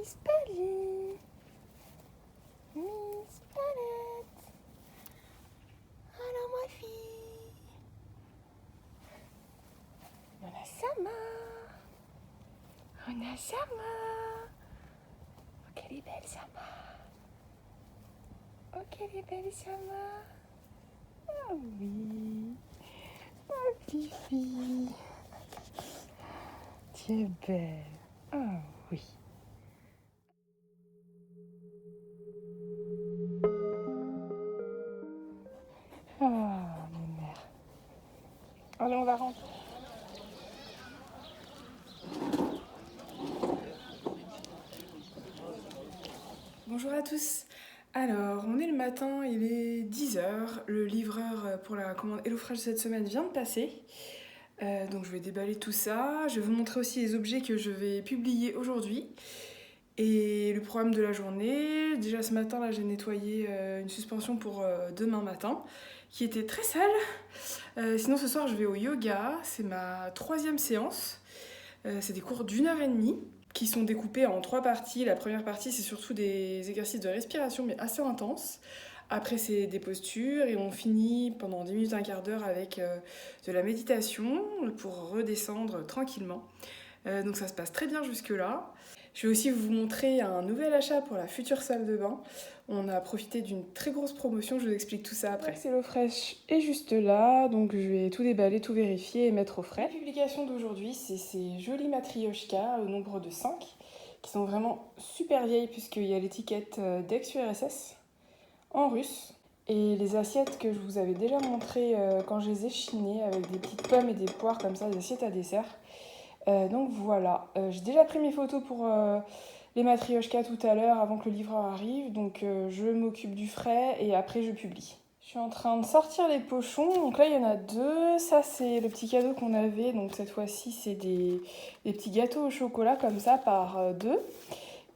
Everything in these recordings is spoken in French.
Miss Polly. Miss Palette. Alors ma fille. On a Sama. On a Sama. Oh qu'elle est belle Sama. Oh qu'elle est belle Sama. Ah oui. Oh petite fille. Tu es belle. Ah oui. Ah, mon mère. Allez, on va rentrer. Bonjour à tous. Alors, on est le matin, il est 10h. Le livreur pour la commande HelloFresh de cette semaine vient de passer. Donc je vais déballer tout ça. Je vais vous montrer aussi les objets que je vais publier aujourd'hui. Et le programme de la journée. Déjà ce matin, là, j'ai nettoyé une suspension pour demain matin, qui était très sale. Sinon ce soir, je vais au yoga. C'est ma 3e séance. C'est des cours d'1h30 qui sont découpés en 3 parties. La première partie, c'est surtout des exercices de respiration, mais assez intenses. Après, c'est des postures et on finit pendant 10 minutes, un quart d'heure avec de la méditation pour redescendre tranquillement. Donc ça se passe très bien jusque-là. Je vais aussi vous montrer un nouvel achat pour la future salle de bain. On a profité d'une très grosse promotion, je vous explique tout ça après. HelloFresh est juste là, donc je vais tout déballer, tout vérifier et mettre au frais. La publication d'aujourd'hui, c'est ces jolies matrioshkas au nombre de 5, qui sont vraiment super vieilles puisqu'il y a l'étiquette d'ex-URSS en russe. Et les assiettes que je vous avais déjà montrées quand je les ai chinées avec des petites pommes et des poires comme ça, des assiettes à dessert. Donc voilà, j'ai déjà pris mes photos pour les matrioshkas tout à l'heure avant que le livreur arrive, donc je m'occupe du frais et après je publie. Je suis en train de sortir les pochons, donc là il y en a 2, ça c'est le petit cadeau qu'on avait, donc cette fois-ci c'est des petits gâteaux au chocolat comme ça par 2.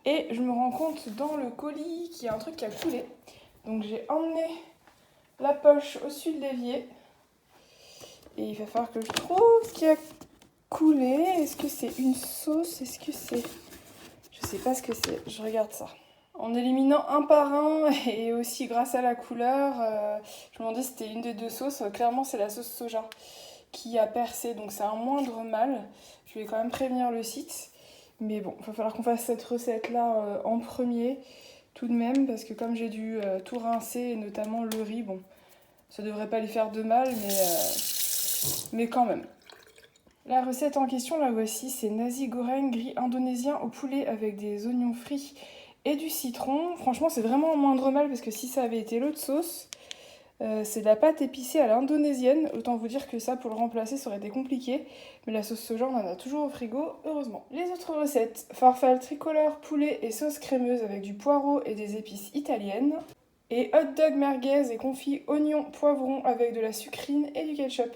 Et je me rends compte dans le colis qu'il y a un truc qui a coulé, donc j'ai emmené la poche au-dessus de l'évier et il va falloir que je trouve ce qui a coulé. Est-ce que c'est une sauce? Est-ce que c'est... Je sais pas ce que c'est, je regarde ça. En éliminant un par un et aussi grâce à la couleur, je me demandais si c'était une des 2 sauces. Clairement c'est la sauce soja qui a percé, donc c'est un moindre mal. Je vais quand même prévenir le site. Mais bon, il va falloir qu'on fasse cette recette-là en premier tout de même, parce que comme j'ai dû tout rincer, et notamment le riz, bon, ça devrait pas lui faire de mal, mais quand même. La recette en question, la voici, c'est nasi goreng gris indonésien au poulet avec des oignons frits et du citron. Franchement, c'est vraiment un moindre mal parce que si ça avait été l'autre sauce, c'est de la pâte épicée à l'indonésienne. Autant vous dire que ça, pour le remplacer, ça aurait été compliqué. Mais la sauce soja, on en a toujours au frigo, heureusement. Les autres recettes, farfalle tricolore, poulet et sauce crémeuse avec du poireau et des épices italiennes. Et hot dog merguez et confit oignon poivron avec de la sucrine et du ketchup.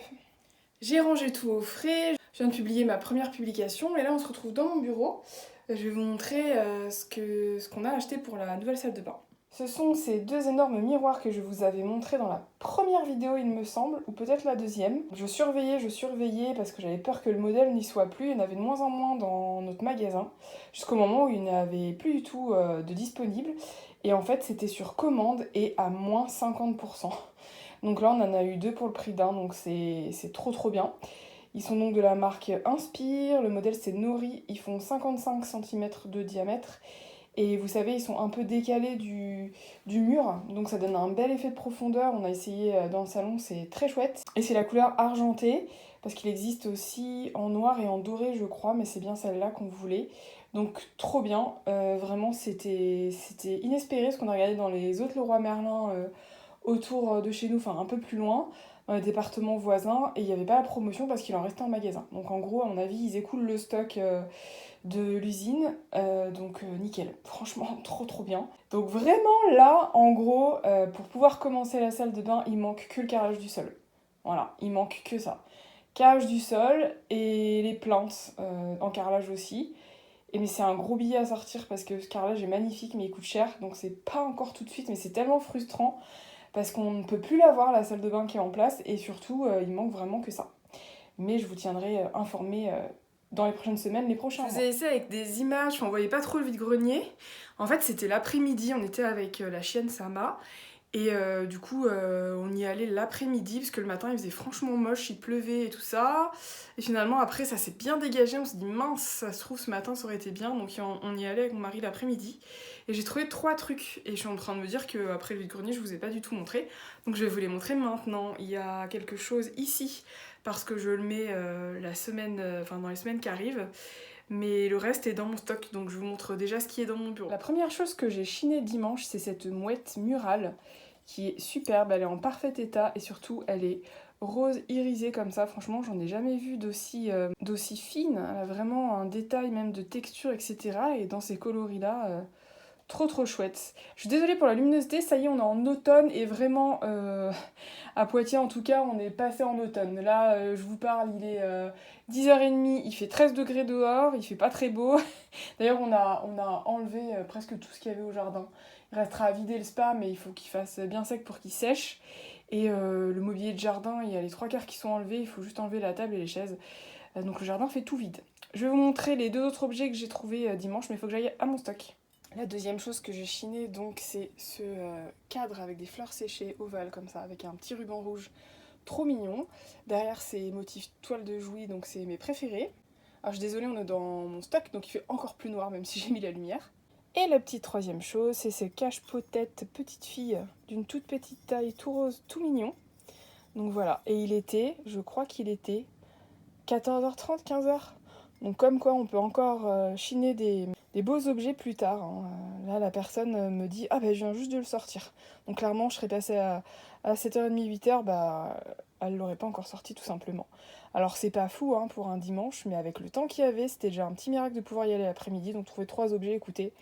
J'ai rangé tout au frais, je viens de publier ma première publication et là on se retrouve dans mon bureau. Je vais vous montrer ce qu'on a acheté pour la nouvelle salle de bain. Ce sont ces 2 énormes miroirs que je vous avais montrés dans la première vidéo il me semble, ou peut-être la deuxième. Je surveillais parce que j'avais peur que le modèle n'y soit plus, il y en avait de moins en moins dans notre magasin, jusqu'au moment où il n'y en avait plus du tout de disponible. Et en fait c'était sur commande et à moins 50%. Donc là, on en a eu 2 pour le prix d'un, donc c'est trop bien. Ils sont donc de la marque Inspire, le modèle c'est Nori, ils font 55 cm de diamètre. Et vous savez, ils sont un peu décalés du mur, donc ça donne un bel effet de profondeur. On a essayé dans le salon, c'est très chouette. Et c'est la couleur argentée, parce qu'il existe aussi en noir et en doré, je crois, mais c'est bien celle-là qu'on voulait. Donc trop bien, vraiment c'était inespéré, parce qu'on a regardé dans les autres Leroy Merlin autour de chez nous, enfin un peu plus loin, dans les départements voisins, et il n'y avait pas la promotion parce qu'il en restait en magasin. Donc en gros, à mon avis, ils écoulent le stock de l'usine, donc nickel. Franchement, trop bien. Donc vraiment là, en gros, pour pouvoir commencer la salle de bain, il manque que le carrelage du sol. Voilà, il manque que ça. Carrelage du sol et les plantes en carrelage aussi. Mais c'est un gros billet à sortir parce que ce carrelage est magnifique mais il coûte cher, donc c'est pas encore tout de suite, mais c'est tellement frustrant parce qu'on ne peut plus l'avoir, la salle de bain qui est en place, et surtout il manque vraiment que ça. Mais je vous tiendrai informé dans les prochaines semaines, les prochains mois. Je vous ai laissé avec des images, on voyait pas trop le vide-grenier. En fait, c'était l'après-midi, on était avec la chienne Sama. Et du coup, on y allait l'après-midi, parce que le matin, il faisait franchement moche, il pleuvait et tout ça. Et finalement, après, ça s'est bien dégagé, on s'est dit, mince, ça se trouve, ce matin, ça aurait été bien. Donc on y allait avec mon mari l'après-midi. Et j'ai trouvé 3 trucs. Et je suis en train de me dire qu'après le vide-grenier, je vous ai pas du tout montré. Donc je vais vous les montrer maintenant. Il y a quelque chose ici, parce que je le mets dans les semaines qui arrivent. Mais le reste est dans mon stock, donc je vous montre déjà ce qui est dans mon bureau. La première chose que j'ai chinée dimanche, c'est cette mouette murale qui est superbe, elle est en parfait état et surtout elle est rose irisée comme ça. Franchement, j'en ai jamais vu d'aussi fine. Elle a vraiment un détail même de texture, etc. Et dans ces coloris-là, trop chouette. Je suis désolée pour la luminosité, ça y est, on est en automne et vraiment, à Poitiers en tout cas, on est passé en automne. Là, je vous parle, il est 10h30, il fait 13 degrés dehors, il fait pas très beau. D'ailleurs, on a enlevé presque tout ce qu'il y avait au jardin. Il restera à vider le spa, mais il faut qu'il fasse bien sec pour qu'il sèche. Et le mobilier de jardin, il y a les 3/4 qui sont enlevés, il faut juste enlever la table et les chaises. Donc le jardin fait tout vide. Je vais vous montrer les 2 autres objets que j'ai trouvés dimanche, mais il faut que j'aille à mon stock. La deuxième chose que j'ai chiné, donc, c'est ce cadre avec des fleurs séchées ovales comme ça, avec un petit ruban rouge trop mignon. Derrière, c'est motif toile de Jouy, donc c'est mes préférés. Alors je suis désolée, on est dans mon stock, donc il fait encore plus noir, même si j'ai mis la lumière. Et la petite troisième chose, c'est ce cache-potette petite fille d'une toute petite taille, tout rose, tout mignon. Donc voilà, et il était, je crois qu'il était 14h30, 15h. Donc comme quoi on peut encore chiner des beaux objets plus tard. Hein. Là la personne me dit « Ah bah je viens juste de le sortir ». Donc clairement je serais passée à 7h30, 8h, bah elle l'aurait pas encore sorti tout simplement. Alors c'est pas fou hein, pour un dimanche, mais avec le temps qu'il y avait, c'était déjà un petit miracle de pouvoir y aller l'après-midi. Donc trouver 3 objets, écoutez,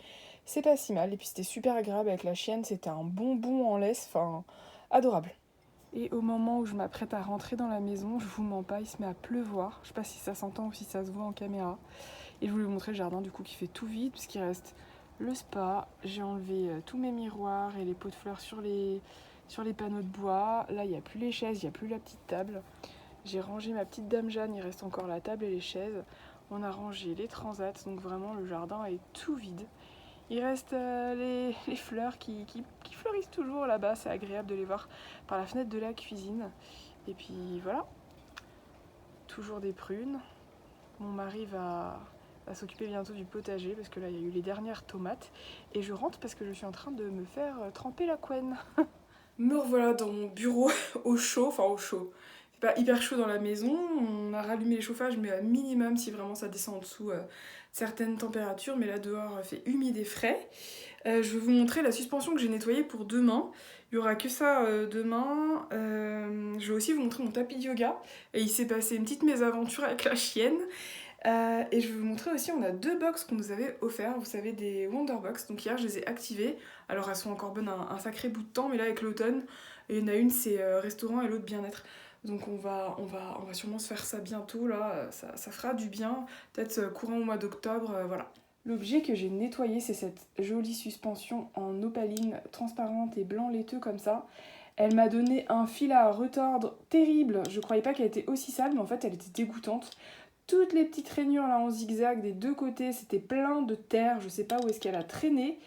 c'est pas si mal. Et puis c'était super agréable avec la chienne, c'était un bonbon en laisse, enfin adorable. Et au moment où je m'apprête à rentrer dans la maison, je vous mens pas, il se met à pleuvoir. Je sais pas si ça s'entend ou si ça se voit en caméra. Et je voulais vous montrer le jardin du coup qui fait tout vide, puisqu'il reste le spa. J'ai enlevé tous mes miroirs et les pots de fleurs sur les panneaux de bois. Là, il n'y a plus les chaises, il n'y a plus la petite table. J'ai rangé ma petite dame Jeanne, il reste encore la table et les chaises. On a rangé les transats, donc vraiment le jardin est tout vide. Il reste les fleurs qui fleurissent toujours là-bas, c'est agréable de les voir par la fenêtre de la cuisine. Et puis voilà, toujours des prunes. Mon mari va s'occuper bientôt du potager parce que là il y a eu les dernières tomates. Et je rentre parce que je suis en train de me faire tremper la couenne. Me revoilà dans mon bureau au chaud, c'est pas hyper chaud dans la maison, on a rallumé les chauffages mais à minimum si vraiment ça descend en dessous certaines températures, mais là dehors il fait humide et frais. Je vais vous montrer la suspension que j'ai nettoyée pour demain. Il y aura que ça demain. Je vais aussi vous montrer mon tapis de yoga. Et il s'est passé une petite mésaventure avec la chienne. Et je vais vous montrer aussi, on a 2 box qu'on nous avait offert, vous savez, des Wonderbox. Donc hier je les ai activées. Alors elles sont encore bonnes un sacré bout de temps, mais là avec l'automne, il y en a une c'est restaurant et l'autre bien-être. Donc on va sûrement se faire ça bientôt, là, ça fera du bien, peut-être courant au mois d'octobre, voilà. L'objet que j'ai nettoyé, c'est cette jolie suspension en opaline transparente et blanc laiteux comme ça. Elle m'a donné un fil à retordre terrible, je croyais pas qu'elle était aussi sale, mais en fait elle était dégoûtante. Toutes les petites rainures là en zigzag des 2 côtés, c'était plein de terre, je sais pas où est-ce qu'elle a traîné,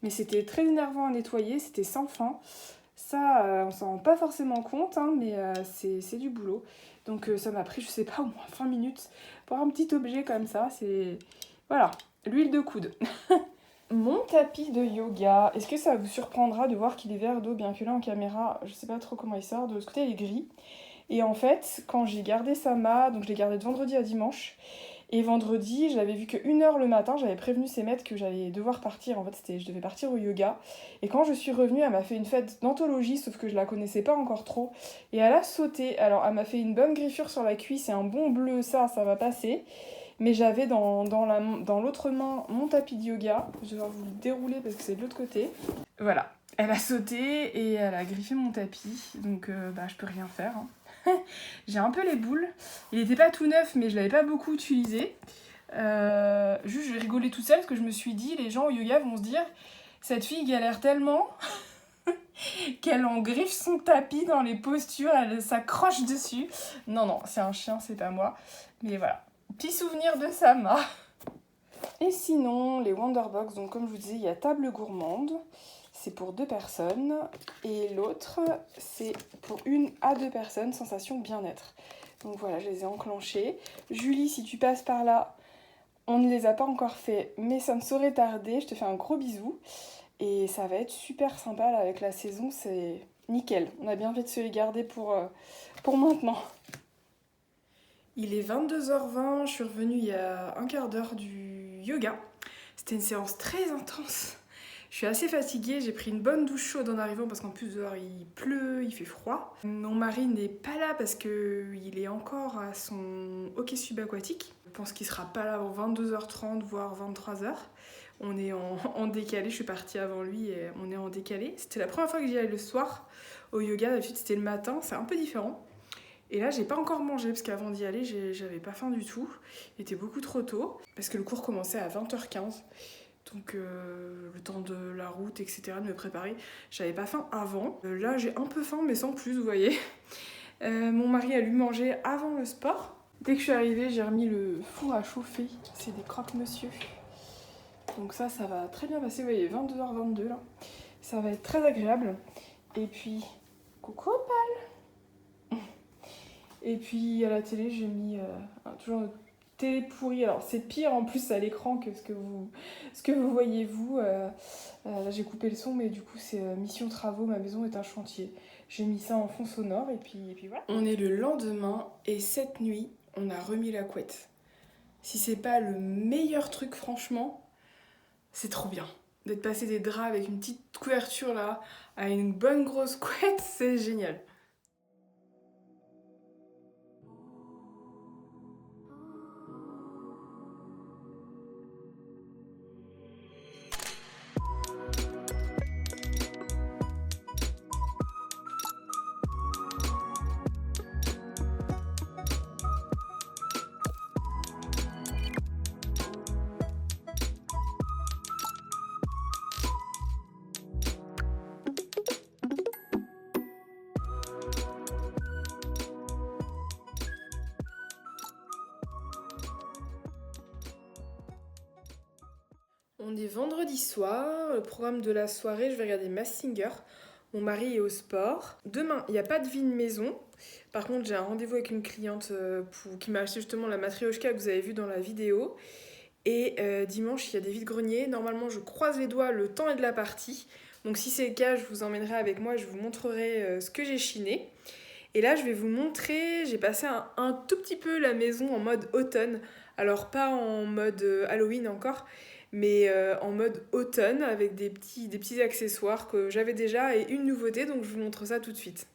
mais c'était très énervant à nettoyer, c'était sans fin. Ça, on s'en rend pas forcément compte, hein, mais c'est du boulot. Donc ça m'a pris, je sais pas, au moins 20 minutes pour un petit objet comme ça, c'est... Voilà, l'huile de coude. Mon tapis de yoga, est-ce que ça vous surprendra de voir qu'il est vert d'eau, bien que là en caméra, je sais pas trop comment il sort, de l'autre côté il est gris. Et en fait, quand j'ai gardé Sama, donc je l'ai gardé de vendredi à dimanche, et vendredi, je l'avais vu que 1h le matin, j'avais prévenu ses maîtres que j'allais devoir partir, en fait je devais partir au yoga. Et quand je suis revenue, elle m'a fait une fête d'anthologie, sauf que je la connaissais pas encore trop. Et elle a sauté, alors elle m'a fait une bonne griffure sur la cuisse et un bon bleu, ça va passer. Mais j'avais dans l'autre main mon tapis de yoga, je vais vous le dérouler parce que c'est de l'autre côté. Voilà, elle a sauté et elle a griffé mon tapis, donc je peux rien faire. Hein. J'ai un peu les boules. Il n'était pas tout neuf, mais je l'avais pas beaucoup utilisé. Juste, je rigolais toute seule parce que je me suis dit, les gens au yoga vont se dire, cette fille galère tellement qu'elle en griffe son tapis dans les postures, elle s'accroche dessus. Non, c'est un chien, c'est pas moi. Mais voilà. Petit souvenir de Sama. Et sinon, les Wonderbox, donc comme je vous disais, il y a table gourmande, c'est pour 2 personnes, et l'autre, c'est pour 1 à 2 personnes, sensation bien-être. Donc voilà, je les ai enclenchés. Julie, si tu passes par là, on ne les a pas encore fait, mais ça ne saurait tarder. Je te fais un gros bisou. Et ça va être super sympa là, avec la saison, c'est nickel. On a bien fait de se les garder pour maintenant. Il est 22h20, je suis revenue il y a un quart d'heure du yoga. C'était une séance très intense. Je suis assez fatiguée, j'ai pris une bonne douche chaude en arrivant parce qu'en plus dehors il pleut, il fait froid. Mon mari n'est pas là parce qu'il est encore à son hockey subaquatique. Je pense qu'il sera pas là avant 22h30 voire 23h. On est en décalé, je suis partie avant lui et on est en décalé. C'était la première fois que j'y allais le soir au yoga, d'habitude c'était le matin, c'est un peu différent. Et là j'ai pas encore mangé parce qu'avant d'y aller j'avais pas faim du tout. Il était beaucoup trop tôt parce que le cours commençait à 20h15. Donc le temps de la route, etc., de me préparer, j'avais pas faim avant. Là j'ai un peu faim mais sans plus, vous voyez. Mon mari a lui mangé avant le sport. Dès que je suis arrivée, j'ai remis le four à chauffer. C'est des croque-monsieur. Donc ça va très bien passer, vous voyez, 22h22 là. Ça va être très agréable. Et puis, coucou Opal. Et puis à la télé, j'ai mis toujours une télé pourrie. Alors c'est pire en plus à l'écran que ce que vous voyez vous. Là j'ai coupé le son, mais du coup c'est mission travaux, ma maison est un chantier. J'ai mis ça en fond sonore et puis voilà. On est le lendemain et cette nuit, on a remis la couette. Si c'est pas le meilleur truc franchement, c'est trop bien. D'être passé des draps avec une petite couverture là, à une bonne grosse couette, c'est génial. On est vendredi soir, le programme de la soirée, je vais regarder Masked Singer. Mon mari est au sport. Demain, il n'y a pas de vie de maison. Par contre, j'ai un rendez-vous avec une cliente qui m'a acheté justement la matrioshka que vous avez vue dans la vidéo. Et dimanche, il y a des vides-greniers. Normalement, je croise les doigts, le temps est de la partie. Donc si c'est le cas, je vous emmènerai avec moi et je vous montrerai ce que j'ai chiné. Et là, je vais vous montrer, j'ai passé un tout petit peu la maison en mode automne. Alors pas en mode Halloween encore, mais en mode automne avec des petits accessoires que j'avais déjà et une nouveauté, donc je vous montre ça tout de suite.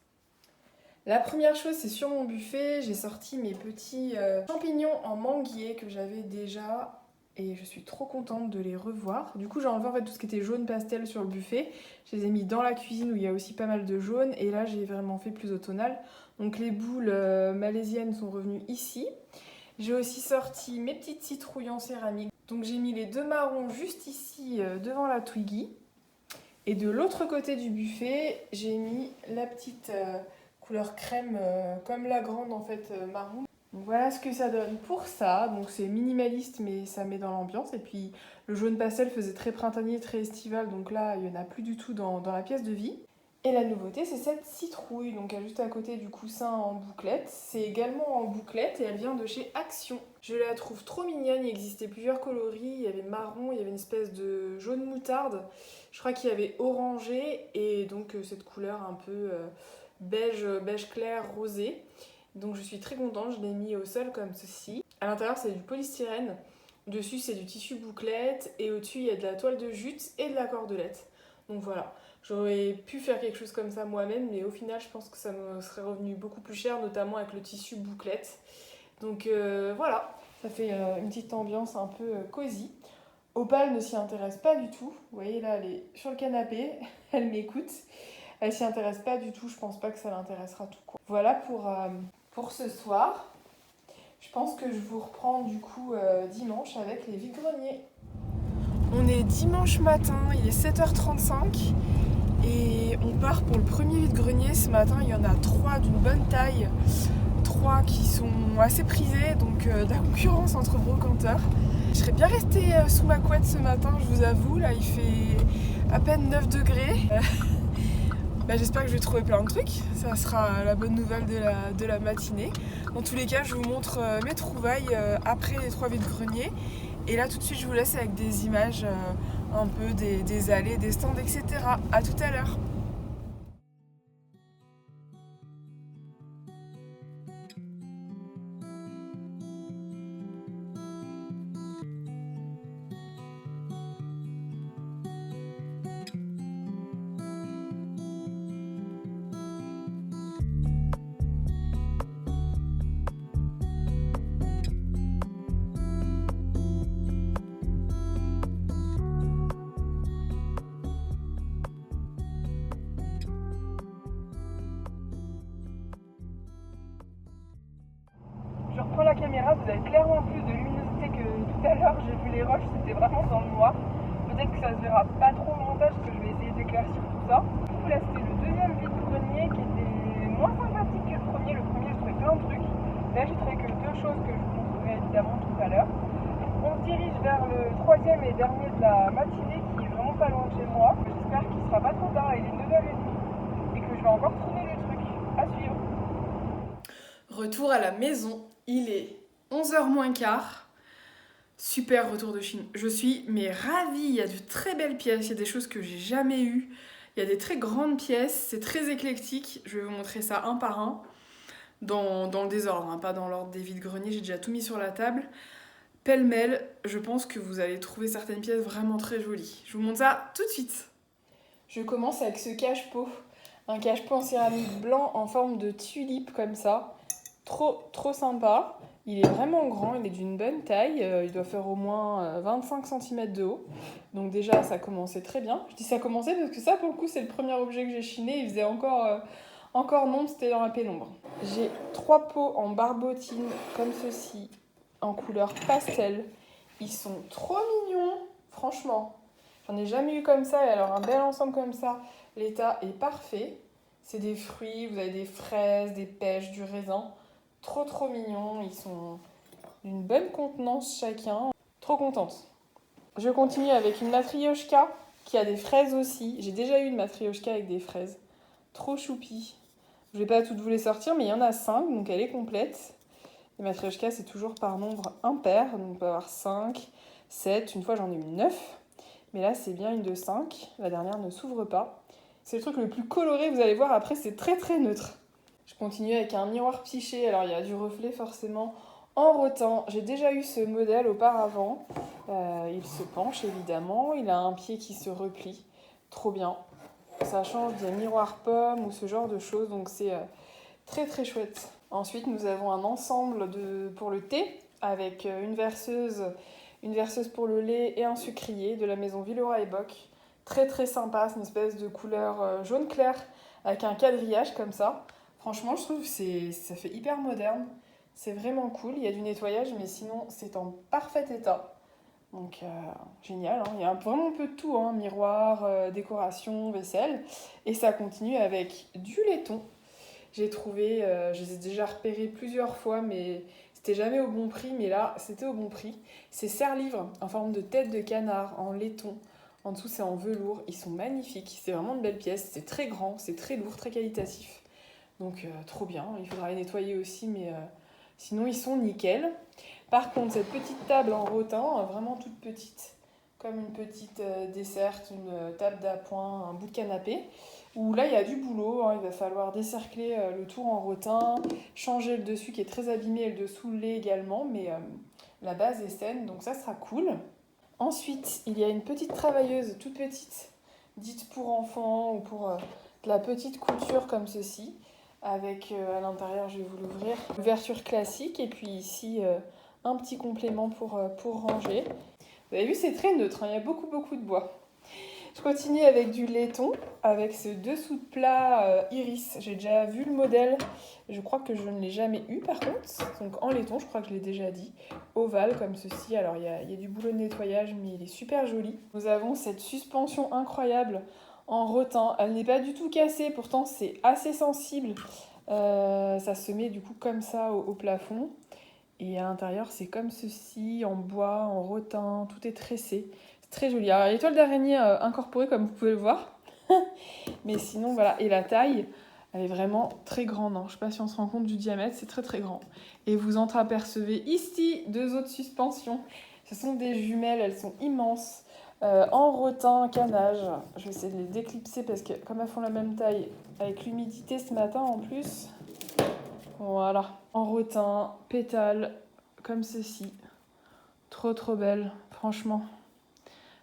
La première chose, c'est sur mon buffet, j'ai sorti mes petits champignons en manguier que j'avais déjà et je suis trop contente de les revoir. Du coup, j'ai enlevé en fait tout ce qui était jaune pastel sur le buffet. Je les ai mis dans la cuisine où il y a aussi pas mal de jaune et là, j'ai vraiment fait plus automnal. Donc les boules malaisiennes sont revenues ici. J'ai aussi sorti mes petites citrouilles en céramique. Donc j'ai mis les 2 marrons juste ici devant la Twiggy. Et de l'autre côté du buffet, j'ai mis la petite couleur crème comme la grande en fait marron. Donc voilà ce que ça donne pour ça. Donc c'est minimaliste mais ça met dans l'ambiance. Et puis le jaune pastel faisait très printanier, très estival. Donc là il n'y en a plus du tout dans la pièce de vie. Et la nouveauté, c'est cette citrouille, donc elle est juste à côté du coussin en bouclette. C'est également en bouclette et elle vient de chez Action. Je la trouve trop mignonne, il existait plusieurs coloris, il y avait marron, il y avait une espèce de jaune moutarde, je crois qu'il y avait orangé et donc cette couleur un peu beige clair, rosé. Donc je suis très contente, je l'ai mis au sol comme ceci. À l'intérieur c'est du polystyrène, dessus c'est du tissu bouclette et au-dessus il y a de la toile de jute et de la cordelette. Donc voilà. J'aurais pu faire quelque chose comme ça moi-même, mais au final, je pense que ça me serait revenu beaucoup plus cher, notamment avec le tissu bouclette. Donc voilà, ça fait une petite ambiance un peu cosy. Opal ne s'y intéresse pas du tout. Vous voyez, là, elle est sur le canapé, elle m'écoute. Elle s'y intéresse pas du tout, je pense pas que ça l'intéressera tout court. Voilà pour ce soir. Je pense que je vous reprends du coup dimanche avec les vides-greniers. On est dimanche matin, il est 7h35. Et on part pour le premier vide-grenier. Ce matin, il y en a 3 d'une bonne taille. 3 endroits qui sont assez prisés, donc de la concurrence entre brocanteurs. Je serais bien restée sous ma couette ce matin, je vous avoue, là il fait à peine 9 degrés. J'espère que je vais trouver plein de trucs, ça sera la bonne nouvelle de la matinée. Dans tous les cas, je vous montre mes trouvailles après les 3 vides-greniers. Et là tout de suite je vous laisse avec des images un peu des allées, des stands, etc. A tout à l'heure. Je reprends la caméra, vous avez clairement plus de luminosité que tout à l'heure. J'ai vu les roches, c'était vraiment dans le noir. Peut-être que ça se verra pas trop au montage parce que je vais essayer d'éclaircir tout ça. Du coup là c'était le deuxième vide-grenier qui était moins sympathique que le premier. Le premier je trouvais plein de trucs. Là j'ai trouvé que 2 choses que je vous montrerai évidemment tout à l'heure. On se dirige vers le troisième et dernier de la matinée qui est vraiment pas loin de chez moi. J'espère qu'il sera pas trop tard, il est 9h30 et que je vais encore trouver des trucs à suivre. Retour à la maison, il est 11h moins quart. Super retour de Chine. Je suis ravie, il y a de très belles pièces, il y a des choses que j'ai jamais eues. Il y a des très grandes pièces, c'est très éclectique. Je vais vous montrer ça un par un. Dans le désordre, hein, pas dans l'ordre des vides-greniers, j'ai déjà tout mis sur la table. Pêle-mêle, je pense que vous allez trouver certaines pièces vraiment très jolies. Je vous montre ça tout de suite. Je commence avec ce cache-pot. Un cache-pot en céramique blanc en forme de tulipe comme ça. Trop sympa. Il est vraiment grand, il est d'une bonne taille. Il doit faire au moins 25 cm de haut. Donc déjà, ça commençait très bien. Je dis ça commençait parce que ça, pour le coup, c'est le premier objet que j'ai chiné. Il faisait encore non, c'était dans la pénombre. J'ai 3 pots en barbotine comme ceci, en couleur pastel. Ils sont trop mignons, franchement. J'en ai jamais eu comme ça. Et alors, un bel ensemble comme ça, l'état est parfait. C'est des fruits, vous avez des fraises, des pêches, du raisin. Trop mignons, ils sont d'une bonne contenance chacun. Trop contente. Je continue avec une matrioshka qui a des fraises aussi. J'ai déjà eu une matrioshka avec des fraises. Trop choupi. Je vais pas toutes vous les sortir, mais il y en a 5, donc elle est complète. Les matrioshkas, c'est toujours par nombre impair, donc on peut avoir 5, 7. Une fois, j'en ai eu 9. Mais là, c'est bien une de 5. La dernière ne s'ouvre pas. C'est le truc le plus coloré, vous allez voir. Après, c'est très neutre. Je continue avec un miroir psyché. Alors, il y a du reflet forcément en rotin. J'ai déjà eu ce modèle auparavant. Il se penche, évidemment. Il a un pied qui se replie. Trop bien. Ça change des miroirs pommes ou ce genre de choses. Donc, c'est très chouette. Ensuite, nous avons un ensemble pour le thé avec une verseuse pour le lait et un sucrier de la maison Villeroy et Boch. Très sympa, c'est une espèce de couleur jaune clair avec un quadrillage comme ça. Franchement, je trouve que ça fait hyper moderne. C'est vraiment cool. Il y a du nettoyage, mais sinon, c'est en parfait état. Donc, génial. Hein. Il y a vraiment un peu de tout. Hein. Miroir, décoration, vaisselle. Et ça continue avec du laiton. J'ai trouvé, je les ai déjà repérés plusieurs fois, mais c'était jamais au bon prix. Mais là, c'était au bon prix. C'est serre-livres en forme de tête de canard, en laiton. En dessous, c'est en velours. Ils sont magnifiques. C'est vraiment de belles pièces. C'est très grand, c'est très lourd, très qualitatif. Donc, trop bien. Il faudra les nettoyer aussi, mais sinon, ils sont nickel. Par contre, cette petite table en rotin, vraiment toute petite, comme une petite desserte, une table d'appoint, un bout de canapé, où là, il y a du boulot. Hein, il va falloir décercler le tour en rotin, changer le dessus qui est très abîmé et le dessous l'est également, mais la base est saine, donc ça sera cool. Ensuite, il y a une petite travailleuse toute petite, dite pour enfants ou pour de la petite couture comme ceci, avec à l'intérieur, je vais vous l'ouvrir, ouverture classique et puis ici un petit complément pour ranger. Vous avez vu, c'est très neutre, hein, il y a beaucoup de bois. Je continue avec du laiton, avec ce dessous de plat iris. J'ai déjà vu le modèle, je crois que je ne l'ai jamais eu par contre. Donc en laiton, je crois que je l'ai déjà dit, ovale comme ceci. Alors il y a du boulot de nettoyage, mais il est super joli. Nous avons cette suspension incroyable en rotin. Elle n'est pas du tout cassée, pourtant c'est assez sensible Ça se met du coup comme ça au plafond. Et à l'intérieur, c'est comme ceci, en bois, en rotin, tout est tressé. C'est très joli. Alors, il y a l'étoile d'araignée incorporée, comme vous pouvez le voir. Mais sinon, voilà. Et la taille, elle est vraiment très grande. Hein. Je ne sais pas si on se rend compte du diamètre, c'est très très grand. Et vous entreapercevez ici 2 autres suspensions. Ce sont des jumelles, elles sont immenses. En rotin, canage. Je vais essayer de les déclipser parce que comme elles font la même taille, avec l'humidité ce matin en plus. Voilà. En rotin, pétales, comme ceci. Trop trop belle, franchement.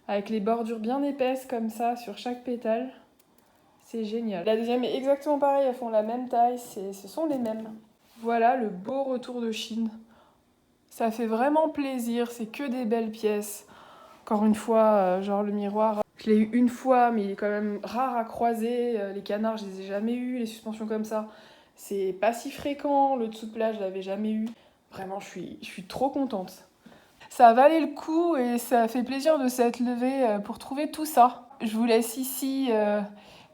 Avec les bordures bien épaisses comme ça sur chaque pétale. C'est génial. La deuxième est exactement pareil, elles font la même taille, ce sont les mêmes. Voilà le beau retour de Chine. Ça fait vraiment plaisir, c'est que des belles pièces. Encore une fois, genre le miroir, je l'ai eu une fois, mais il est quand même rare à croiser. Les canards, je les ai jamais eus, les suspensions comme ça, c'est pas si fréquent. Le dessous de plat, je l'avais jamais eu. Vraiment, je suis trop contente. Ça valait le coup et ça fait plaisir de s'être levé pour trouver tout ça. Je vous laisse ici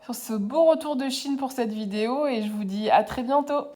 sur ce beau retour de Chine pour cette vidéo et je vous dis à très bientôt.